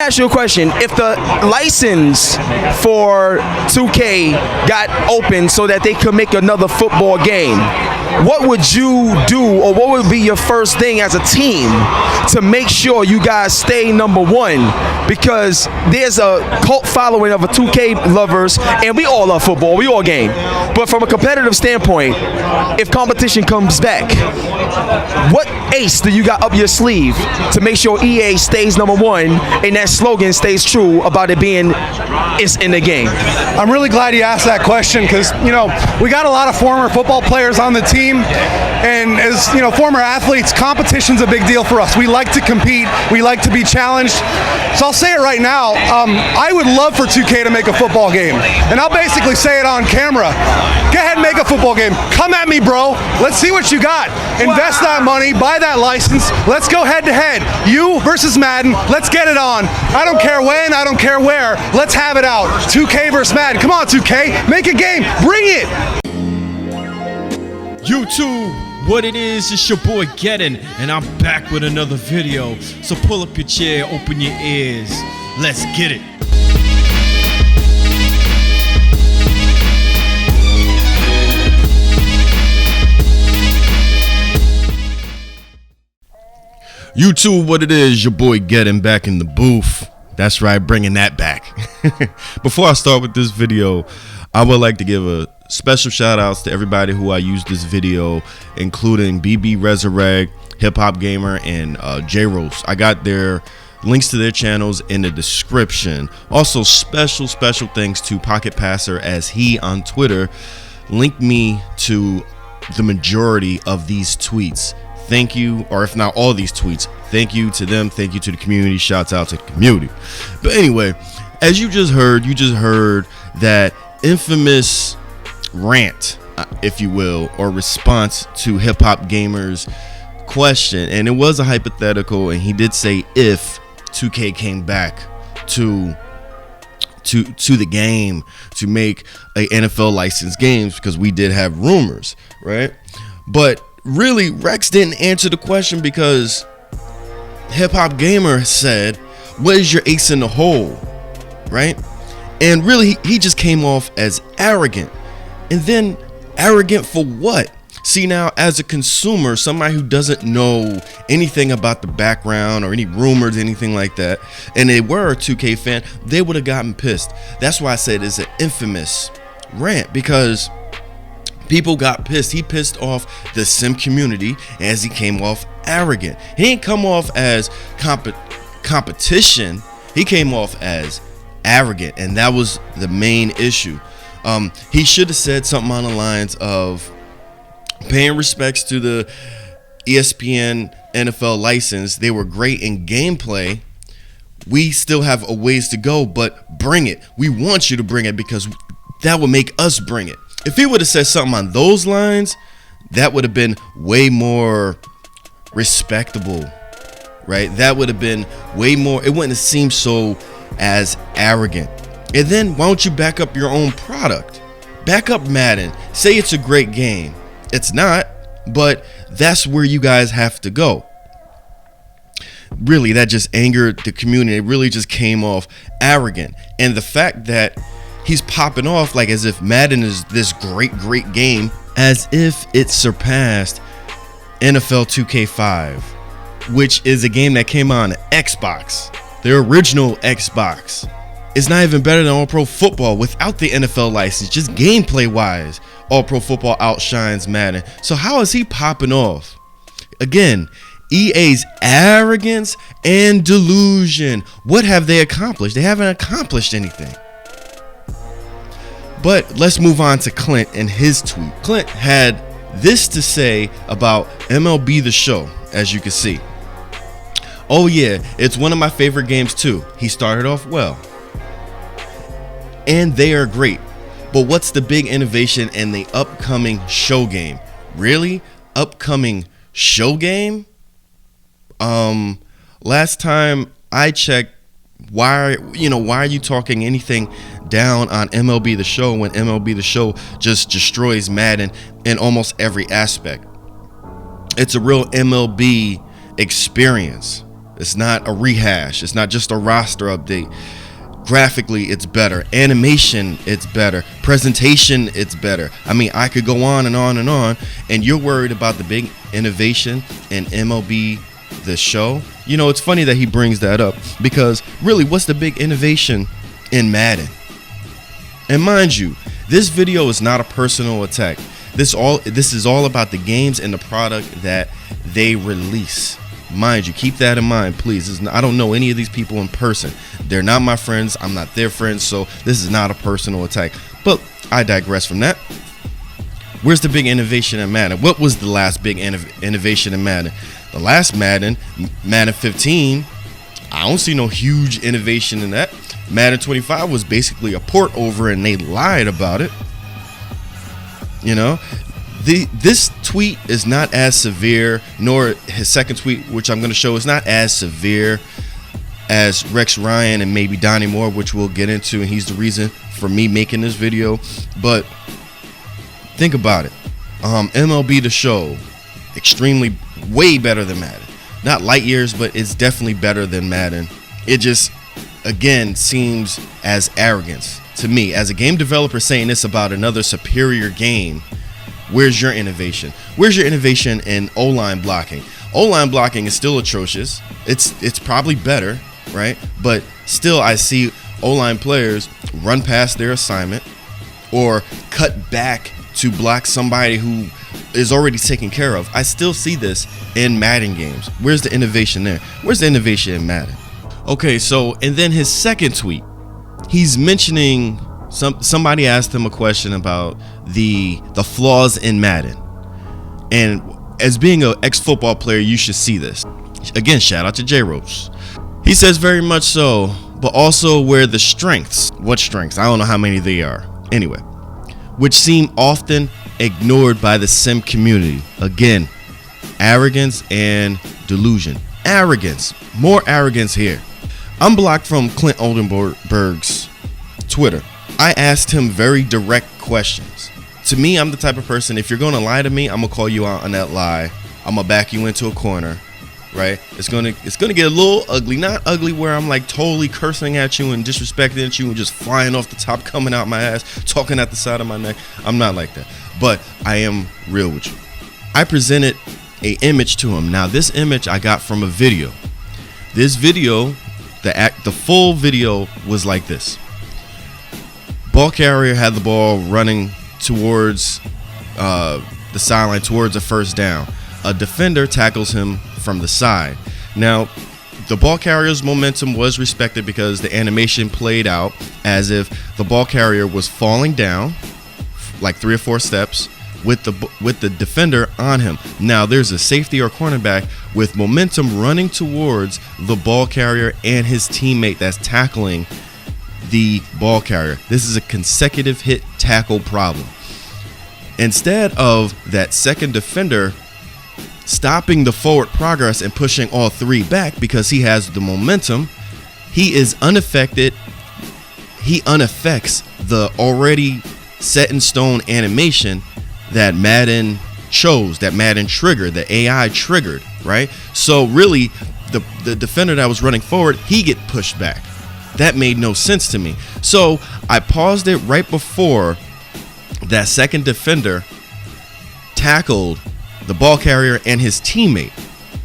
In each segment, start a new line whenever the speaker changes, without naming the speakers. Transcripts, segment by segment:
Ask you a question. If the license for 2K got open so that they could make another football game, what would you do, or what would be your first thing as a team to make sure you guys stay number one? Because there's a cult following of a 2K lovers, and we all love football, we all game. But from a competitive standpoint, if competition comes back, what ace do you got up your sleeve to make sure EA stays number one and that slogan stays true about it being it's in the game?
I'm really glad you asked that question because, you know, we got a lot of former football players on the team, and as, you know, former athletes, competition's a big deal for us. We like to compete. We like to be challenged. So I'll say it right now. I would love for 2K to make a football game, and I'll basically say it on camera. Go ahead and make a football game. Come at me, bro. Let's see what you got. Invest that money, buy that license. Let's go head to head. You versus Madden. Let's get it on. I don't care when, I don't care where. Let's have it out. 2K versus Madden. Come on, 2K. Make a game. Bring it.
YouTube, what it is, it's your boy Gettin, and I'm back with another video. So pull up your chair, open your ears. Let's get it. YouTube, what it is, your boy Gettin back in the booth. That's right, bringing that back. Before I start with this video, I would like to give a special shout outs to everybody who I used this video, including BBxResurrect, HipHopGamer, and J-Rose. I got their links to their channels in the description. Also, special thanks to Pocket Passer, as he on Twitter linked me to the majority of these tweets. Thank you, or if not all these tweets, thank you to them. Thank you to the community. Shouts out to the community. But anyway, as you just heard that infamous rant, if you will, or response to HipHopGamer's question, and it was a hypothetical, and he did say if 2K came back to the game to make a NFL licensed games, because we did have rumors, right? But really, Rex didn't answer the question, because HipHopGamer said, what is your ace in the hole, right? And really, he just came off as arrogant. And then arrogant for what? See, now as a consumer, somebody who doesn't know anything about the background or any rumors, anything like that, and they were a 2K fan, they would have gotten pissed. That's why I said it's an infamous rant, because people got pissed. He pissed off the sim community as he came off arrogant. He didn't come off as competition. He came off as arrogant, and that was the main issue. He should have said something on the lines of paying respects to the ESPN NFL license. They were great in gameplay. We still have a ways to go, but bring it. We want you to bring it, because that would make us bring it. If he would have said something on those lines, that would have been way more respectable, right? That would have been way more, it wouldn't have seemed so as arrogant. And then why don't you back up your own product? Back up Madden. Say it's a great game. It's not, but that's where you guys have to go. Really, that just angered the community. It really just came off arrogant. And the fact that he's popping off like as if Madden is this great game, as if it surpassed NFL 2K5, which is a game that came on Xbox, the original Xbox. It's not even better than All Pro Football without the NFL license. Just gameplay wise, All Pro Football outshines Madden. So how is he popping off? Again, EA's arrogance and delusion. What have they accomplished? They haven't accomplished anything. But let's move on to Clint and his tweet. Clint had this to say about MLB The Show, as you can see. Oh yeah, it's one of my favorite games too. He started off well. And they are great. But what's the big innovation in the upcoming show game? Really? Upcoming show game? Last time I checked, why are you talking anything down on MLB The Show when MLB The Show just destroys Madden in almost every aspect? It's a real MLB experience. It's not a rehash. It's not just a roster update. Graphically, it's better. Animation, it's better. Presentation, it's better. I mean, I could go on and on and on. And you're worried about the big innovation in MLB The Show. You know, it's funny that he brings that up, because really, what's the big innovation in Madden? And mind you, this video is not a personal attack. This is all about the games and the product that they release. Mind you, keep that in mind, please. I don't know any of these people in person. They're not my friends. I'm not their friends. So this is not a personal attack. But I digress from that. Where's the big innovation in Madden? What was the last big innovation in Madden? The last Madden 15, I don't see no huge innovation in that. Madden 25 was basically a port over, and they lied about it. You know, this tweet is not as severe, nor his second tweet, which I'm going to show, is not as severe as Rex Ryan and maybe Donnie Moore, which we'll get into, and he's the reason for me making this video. But think about it. MLB The Show, extremely, way better than Madden. Not light years, but it's definitely better than Madden. It just, again, seems as arrogance to me as a game developer saying this about another superior game. Where's your innovation? Where's your innovation in O-line blocking? O-line blocking is still atrocious. It's probably better, right? But still, I see O-line players run past their assignment or cut back to block somebody who is already taken care of. I still see this in Madden games. Where's the innovation there? Where's the innovation in Madden? Okay, so, and then his second tweet, he's mentioning somebody asked him a question about the flaws in Madden. And as being an ex-football player, you should see this. Again, shout out to J-Rose. He says very much so, but also where the strengths, what strengths? I don't know how many they are. Anyway, which seem often ignored by the sim community. Again, arrogance and delusion. Arrogance, more arrogance here. I'm blocked from Clint Oldenburg's Twitter. I asked him very direct questions. To me, I'm the type of person, if you're going to lie to me, I'm going to call you out on that lie. I'm going to back you into a corner, right? It's going to get a little ugly. Not ugly where I'm like totally cursing at you and disrespecting at you and just flying off the top, coming out my ass, talking at the side of my neck. I'm not like that. But I am real with you. I presented an image to him. Now, this image I got from a video. This video, the full video was like this. Ball carrier had the ball running towards the sideline, towards a first down. A defender tackles him from the side. Now, the ball carrier's momentum was respected because the animation played out as if the ball carrier was falling down like 3 or 4 steps with the defender on him. Now, there's a safety or cornerback with momentum running towards the ball carrier and his teammate that's tackling the ball carrier. This is a consecutive hit tackle problem. Instead of that second defender stopping the forward progress and pushing all 3 back because he has the momentum, he is unaffected. He unaffects the already set in stone animation that Madden chose, that Madden triggered, the AI triggered, right? So really, the defender that was running forward, he get pushed back. That made no sense to me. So I paused it right before that second defender tackled the ball carrier and his teammate.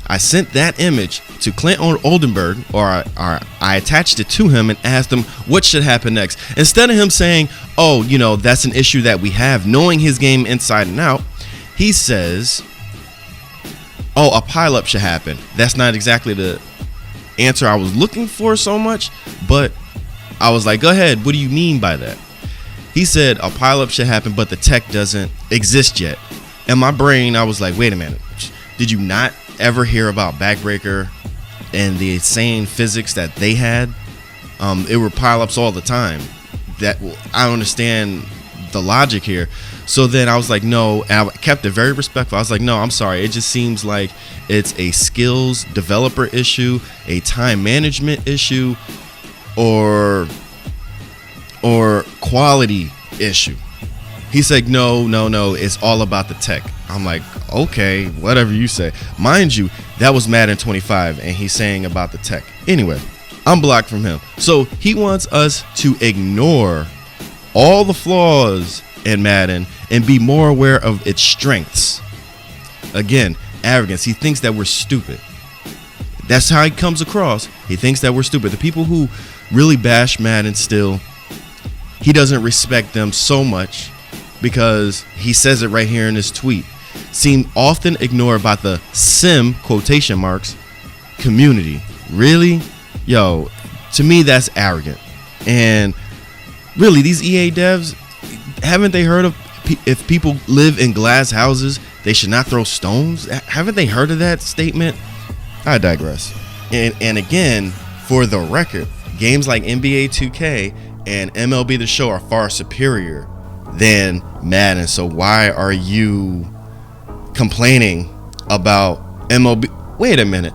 I sent that image to Clint Oldenburg, or I attached it to him and asked him what should happen next. Instead of him saying, oh, you know, that's an issue that we have, knowing his game inside and out, he says, oh, a pileup should happen. That's not exactly the answer I was looking for so much, but I was like, go ahead, what do you mean by that? He said a pileup should happen, but the tech doesn't exist yet. In my brain, I was like, wait a minute, did you not ever hear about Backbreaker and the insane physics that they had? It were pileups all the time. That I don't understand the logic here. So then I was like, no, and I kept it very respectful. I was like, no, I'm sorry. It just seems like it's a skills developer issue, a time management issue, or quality issue. He's like, no, it's all about the tech. I'm like, okay, whatever you say. Mind you, that was Madden 25, and he's saying about the tech. Anyway, I'm blocked from him. So he wants us to ignore all the flaws in Madden and be more aware of its strengths. Again, arrogance. He thinks that we're stupid. That's how he comes across. He thinks that we're stupid. The people who really bash Madden still, he doesn't respect them so much because he says it right here in his tweet. Seem often ignored by the sim, quotation marks, community. Really? Yo, to me, that's arrogant. And really, these EA devs, haven't they heard of if people live in glass houses, they should not throw stones? Haven't they heard of that statement? I digress. And again, for the record, games like NBA 2K and MLB The Show are far superior than Madden. So why are you complaining about MLB? Wait a minute.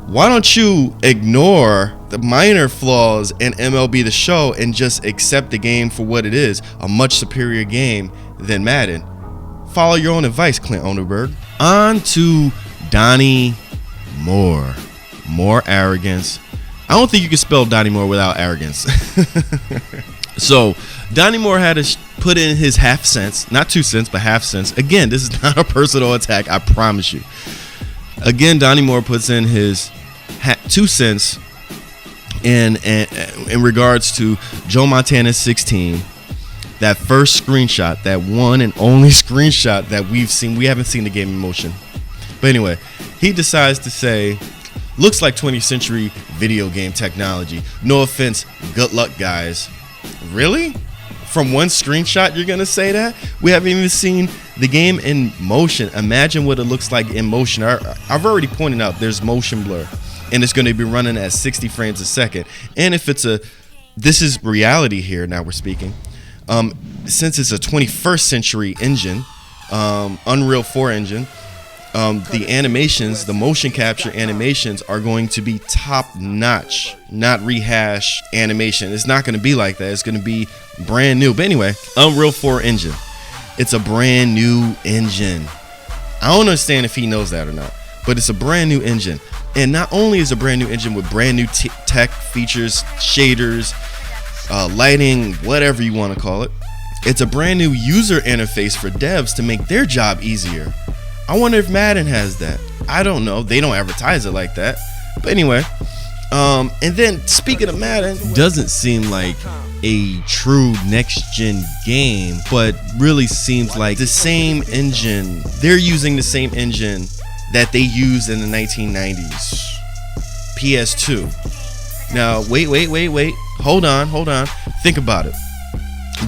Why don't you ignore the minor flaws in MLB The Show and just accept the game for what it is, a much superior game than Madden? Follow your own advice, Clint Oldenburg. On to Donnie Moore. More arrogance. I don't think you can spell Donnie Moore without arrogance. So Donnie Moore had to put in his half cents, not 2 cents, but half cents. Again, this is not a personal attack, I promise you. Again, Donnie Moore puts in his 2 cents in regards to Joe Montana's 16. That first screenshot, that one and only screenshot that we've seen. We haven't seen the game in motion. But anyway, he decides to say, looks like 20th century video game technology. No offense, good luck, guys. Really? From one screenshot, you're going to say that? We haven't even seen the game in motion. Imagine what it looks like in motion. I've already pointed out there's motion blur, and it's going to be running at 60 frames a second. And if it's this is reality here, now we're speaking. Since it's a 21st century engine, Unreal 4 engine, the animations, the motion capture animations are going to be top notch, not rehash animation. It's not going to be like that. It's going to be brand new. But anyway, Unreal 4 engine. It's a brand new engine. I don't understand if he knows that or not, but it's a brand new engine. And not only is it a brand new engine with brand new tech features, shaders, lighting, whatever you want to call it, it's a brand new user interface for devs to make their job easier. I wonder if Madden has that. I don't know. They don't advertise it like that. But anyway, and then speaking of Madden, doesn't seem like a true next-gen game, but really seems like the same engine. They're using the same engine that they used in the 1990s. PS2. Now, wait. Hold on. Think about it.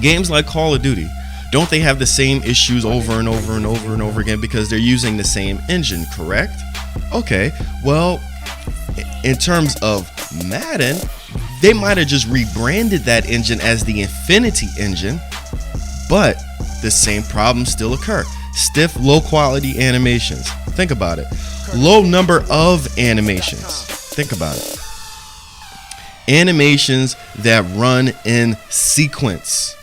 Games like Call of Duty, don't they have the same issues over and over again because they're using the same engine, correct? Okay, well, in terms of Madden, they might have just rebranded that engine as the Infinity engine, but the same problems still occur. Stiff, low quality animations. Think about it. Low number of animations. Think about it. Animations that run in sequence.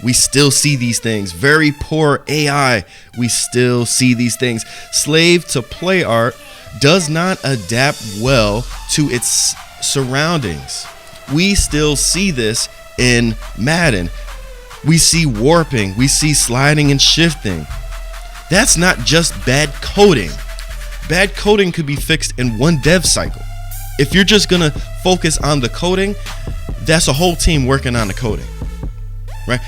We still see these things. Very poor AI. We still see these things. Slave to play art does not adapt well to its surroundings. We still see this in Madden. We see warping. We see sliding and shifting. That's not just bad coding. Bad coding could be fixed in one dev cycle. If you're just gonna focus on the coding, that's a whole team working on the coding. Right?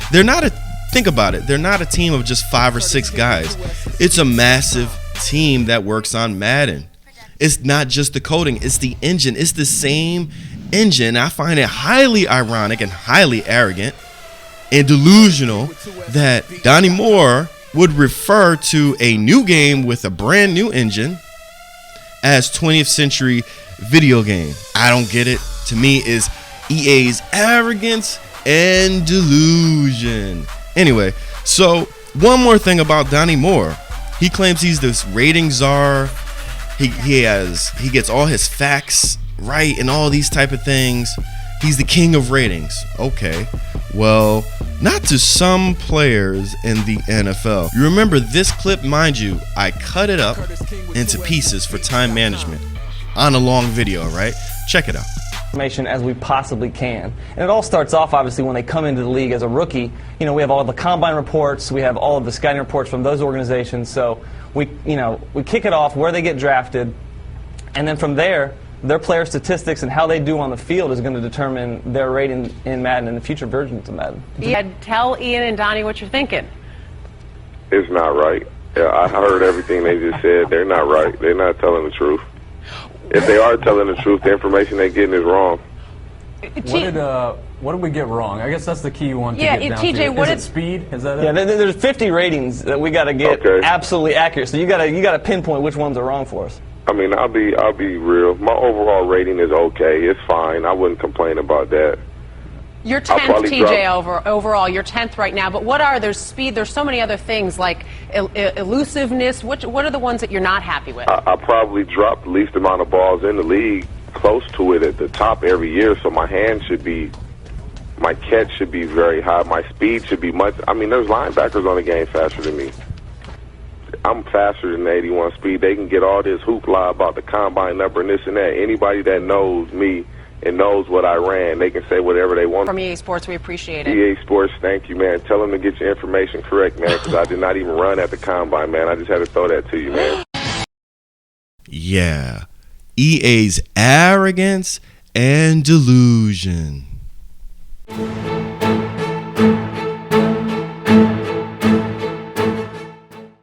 Think about it. They're not a team of just 5 or 6 guys. It's a massive team that works on Madden. It's not just the coding, it's the engine. It's the same engine. I find it highly ironic and highly arrogant and delusional that Donnie Moore would refer to a new game with a brand new engine as 20th century video game. I don't get it. To me, is EA's arrogance and delusion. Anyway, so one more thing about Donnie Moore. He claims he's this rating czar. He gets all his facts right and all these type of things. He's the king of ratings. Okay, well, not to some players in the NFL. You remember this clip, mind you, I cut it up into pieces for time management on a long video, right? Check it out.
Information as we possibly can. And it all starts off, obviously, when they come into the league as a rookie. You know, we have all the combine reports, we have all of the scouting reports from those organizations. So we kick it off where they get drafted, and then from there, their player statistics and how they do on the field is going to determine their rating in Madden and the future versions of Madden.
Yeah, tell Ian and Donnie what you're thinking.
It's not right. Yeah, I heard everything they just said. They're not right. They're not telling the truth. If they are telling the truth, the information they're getting is wrong.
What did we get wrong? I guess that's the key one to get down
TJ,
to.
what
is it speed? Is that it?
Yeah, there's 50 ratings that we got to get absolutely accurate. So you got to pinpoint which ones are wrong for us.
I mean, I'll be real. My overall rating is okay. It's fine. I wouldn't complain about that.
You're 10th, TJ, overall. You're 10th right now. But what are, there's speed, there's so many other things like elusiveness. What are the ones that you're not happy with?
I probably dropped the least amount of balls in the league, close to it at the top every year, so my catch should be very high. My speed should be much. I mean, there's linebackers on the game faster than me. I'm faster than 81 speed. They can get all this hoopla about the combine number and this and that. Anybody that knows me and knows what I ran, they can say whatever they want.
From EA Sports, we appreciate it.
EA Sports, thank you, man. Tell them to get your information correct, man, because I did not even run at the combine, man. I just had to throw that to you, man.
Yeah. EA's Arrogance and Dilusion.